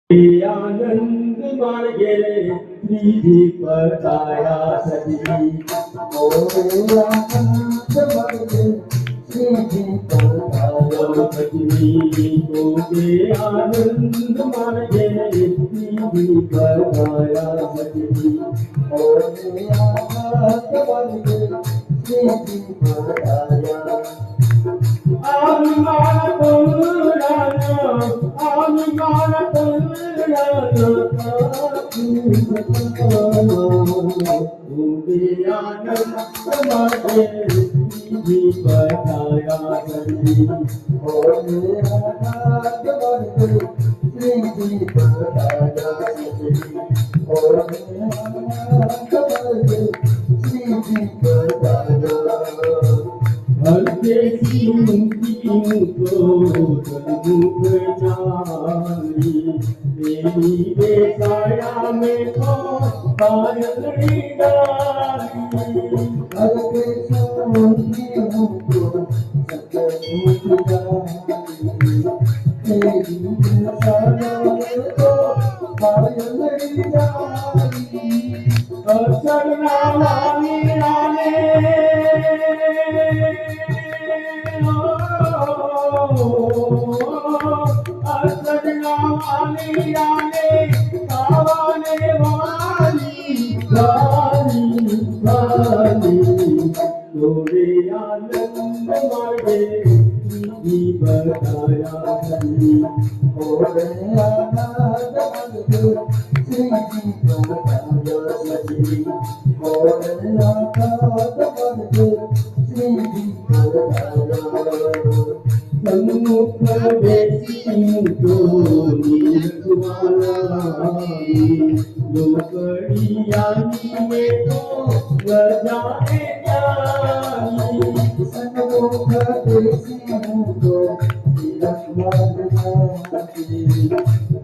आनंद मार्गे श्री बताया सजी मोरे आनंद मार्गे श्री बताया सजी मोरे आनंद मार्गे श्री बताया सजी मोरे आनंद मार्गे श्री बताया आमिमान तुलाना आमिमान तुलाना तुम्हें आनंद मार्गे श्री बताया सजी मोरे आनंद मार्गे श्री बताया मोरे आनंद मार्गे श्री बताया हल्के सिंह को मुख जानी मेरी बेसाया में तो पायली डाली हल्के सिंह को मुख जानी मेरी बेसाया में तो पायली डाली सरना वाली राने सरना वाली राने आवाने वाली गाली गाली तोरे आनंद मार्गे श्री बताया सजी मोरे आनंद मार्गे श्री बताया सजी मोरे आनंद मार्गे श्री बताया सन्मुख बेसी तो नीलकुमारी लोकड़ियानी में तो रजाए जानी सन्मुख बेसी तो नीलकुमारी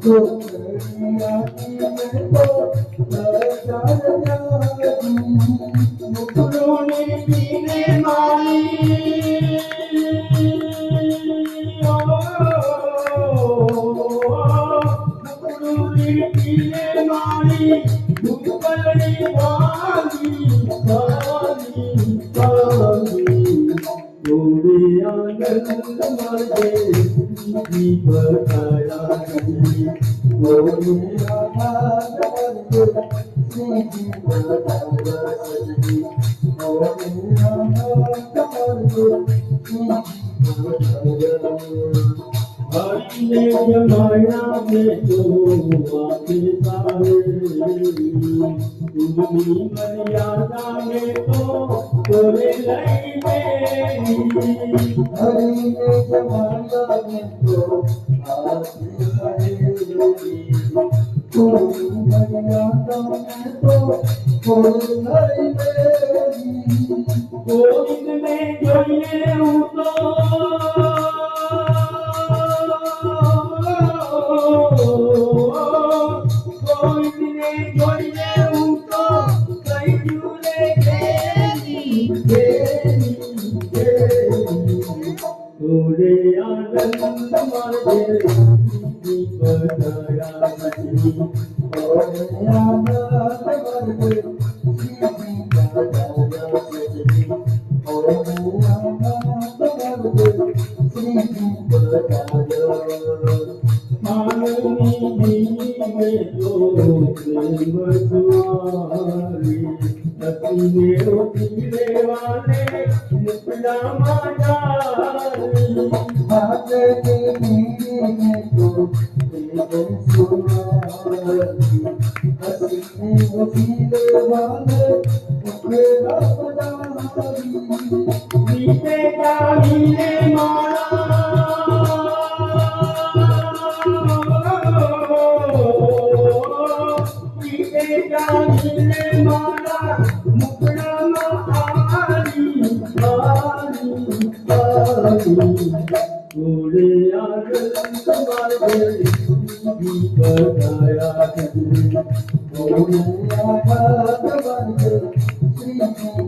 लोकड़ियानी में तो रजाए जानी मुकुरों पीने माली पीने माली मुकलड़ी वाली वाली वाली मोरे आनंद मार्गे श्री बताया सजी मोरे आनंद मार्गे श्री बताया सजी मोरे आनंद मार्गे श्री बताया हरि ने जमाया में तो आके सारे तुम्ही मर्यादा में तो तोरे लई मेरी हरि ने जमाया में तो आके सारे तुम्ही मर्यादा में तो तोरे लई मेरी गोविंद ने जोइए गोविंद ने जोइए कई झूले खेली खेली खेली तोरे आनंद मार्गे श्री बताया सजी मोरे आनंद मार्गे श्री बताया सजी मोरे आनंद मार्गे श्री बताया माननी में तो प्रेम तुम्हारी हसीने उतरे वाले मुकला माजारी आगे में तो प्रेम तुम्हारी हसीने उतरे वाले मुकला माजारी बीते जाने मारा जाने मारा मुकड़ा मारी मारी मारी तोरे आनंद मार्गे श्री बताया सजी मोरे आनंद मार्गे श्री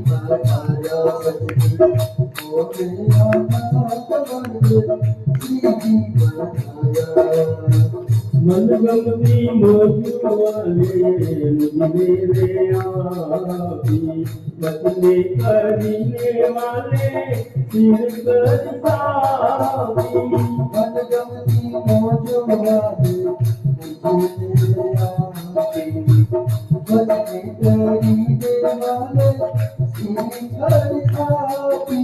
बताया सजी मोरे आनंद मार्गे श्री बताया मन मनगमती मोजू वाले मुझे रे आपी बचने करने वाले सिर पर साफी मनगमती मोजो वाले मुझे आपी बचने करीने वाले सिर साफी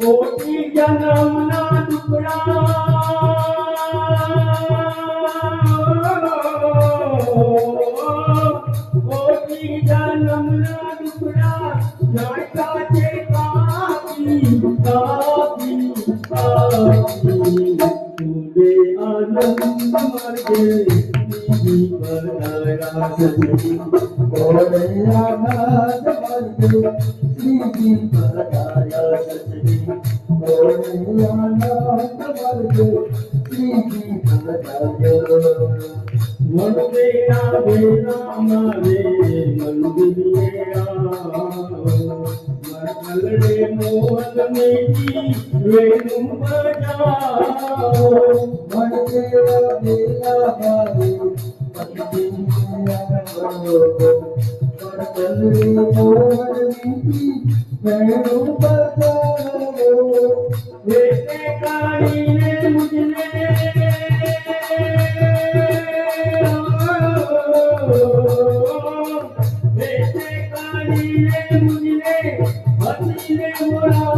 कोटि जन्म ना टुकड़ा कोटि जन्म ना टुकड़ा नायका के काफी काफी काफी तूने आनंद मार्गे नीली बनाया सजनी बोले आनंद मार्गे श्री बताया सजनी बोले आनंद मार्गे श्री बताया मन बेना बेना मारे मंदिरिया मरकलड़े मोहन में वेणु बजाओ मन तेरा बेला मारे पति पर चल मोहन मीठी वेणु बजाओ वेटे काली ने मुझने वेटे काली ने मुझने हसी ने बुलाओ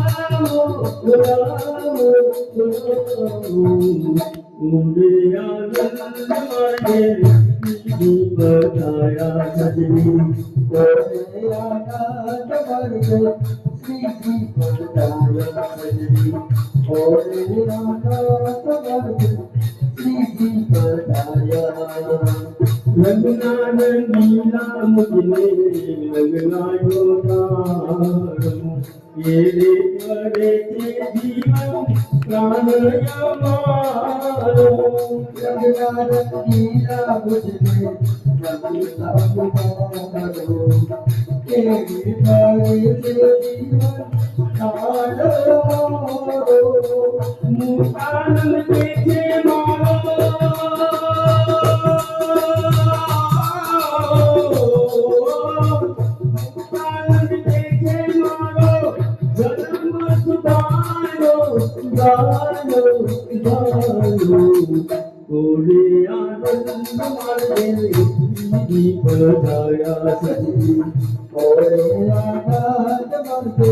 बुलाओ बुलाओ मुझे आनंद मारे बताया सजनी बोले आनंद मार्गे श्री बताया सजनी बोले आनंद मार्गे श्री बताया लगना नीला मुझने लगना योगारम ये रे करे के जीवन प्राण यमारो लगना रंगीला मुझने लगना मुबारो तेरी बारी से जीवन कालो मुकानन देखे मारो मुकानन देखे मारो जन्म सुधारो सुधारो सुधारो कोड़े आनंद मारे दीप बताया सजनी बोले आनंद मार्गे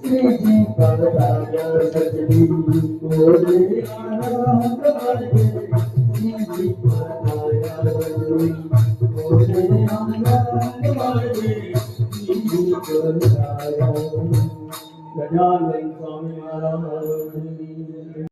श्री बताया सजनी बोले आनंद मार्गे श्री बताया सजनी बोले आनंद मार्गे श्री बताया गजानन स्वामी महाराज